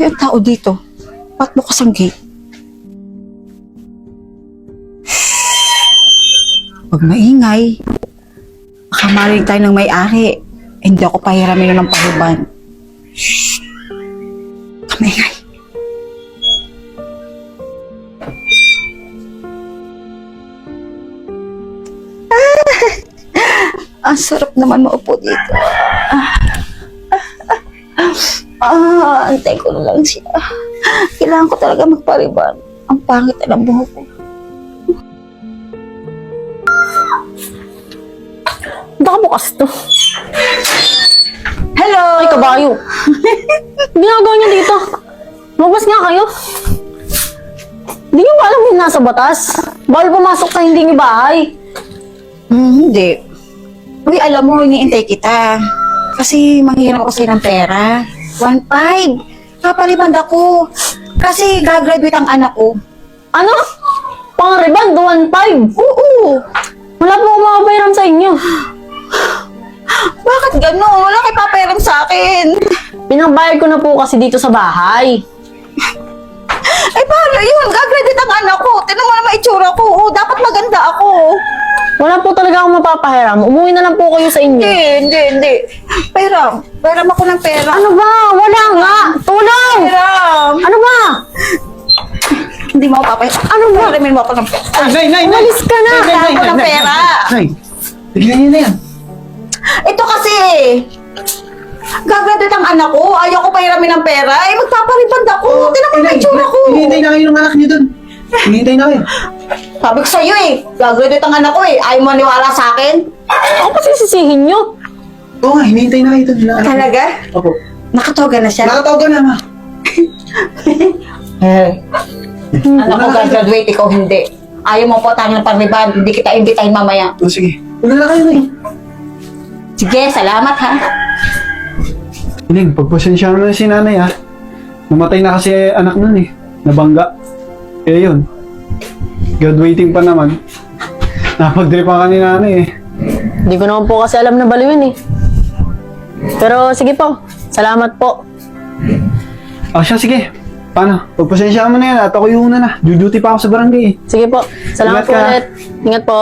May tao dito. Ba't bukas ang gate? Huwag maingay. Baka marinig tayo ng may-ari. Hindi ako pahiramin ng pahuban. Shhh! Huwag maingay. Ang sarap naman maupo dito. Antay ko na lang siya. Kailangan ko talaga magpariban. Ang pangit na ng buhok ko. Baka bukas to. Hello! Ay, kabayo. Ginagawa niyo dito. Magbas nga kayo. Hindi niyo ba alam yung nasa batas? Bawal pumasok sa hindi niyo bahay. Hindi. Uy, alam mo, iniintay kita. Kasi manghiram ako sa'yo ng pera. 1.5. Kapaliband ako. Kasi gagraduate ang anak ko. Ano? Pang-reband, 1.5. Oo. Wala po akong makabayram sa inyo. Bakit gano'n? Wala kayo papairam sa akin. Pinabayad ko na po kasi dito sa bahay. Ay, paano yun? Gagraduate ang anak ko. Tinan mo naman itsura ko. Oo, dapat maganda ako. Wala po talaga akong mapapahiram. Umuwi na lang po kayo sa inyo. Hindi. Pairam. Pairam ako ng pera. Ano ba? Wala nga. Tulong! Pairam. Ano ba? Hindi mo ako papairam. Ano ba? Pairamin mo ako ng pera. Nay! Umalis ka na. Kailangan ko ng pera. Nay! Tignan niyo na yan. Ito kasi, gagraduate ang anak ko. Ayaw ko pairamin ng pera. Eh, magpapariband ako. Tinan mo yung itsura ko. Hinihintay na kayo ng anak niyo dun. Hinihintay na kayo. Sabi ko sa'yo eh, gagraduate ang anak ko eh. Ayaw mo maniwala sa akin. Ako pa sisisihin nyo. Oo nga, hinihintay na kayo dun. ng anak niyo. Talaga? Opo. Nakatoga na siya. Nakatawagan na, ma. Anak ko gagraduate, ikaw hindi. Ayaw mo po tayo ng pariband. Hindi kita imbitahin mamaya. O sige. Una na kayo, Nay. Sige, salamat ha. Iling, pagpasensya na si nanay, ha. Namatay na kasi anak nun, eh. Nabangga. Eh, yun. Graduating pa naman. Napagdripan ka ni nanay, eh. Hindi ko naman po kasi alam na baliwin eh. Pero sige po. Salamat po. O siya, sige. Paano? Pagpasensya mo na yan at ako yung una na. Duty pa ako sa barangay, eh. Sige po. Salamat Ingat po ka. ulit. Ingat po.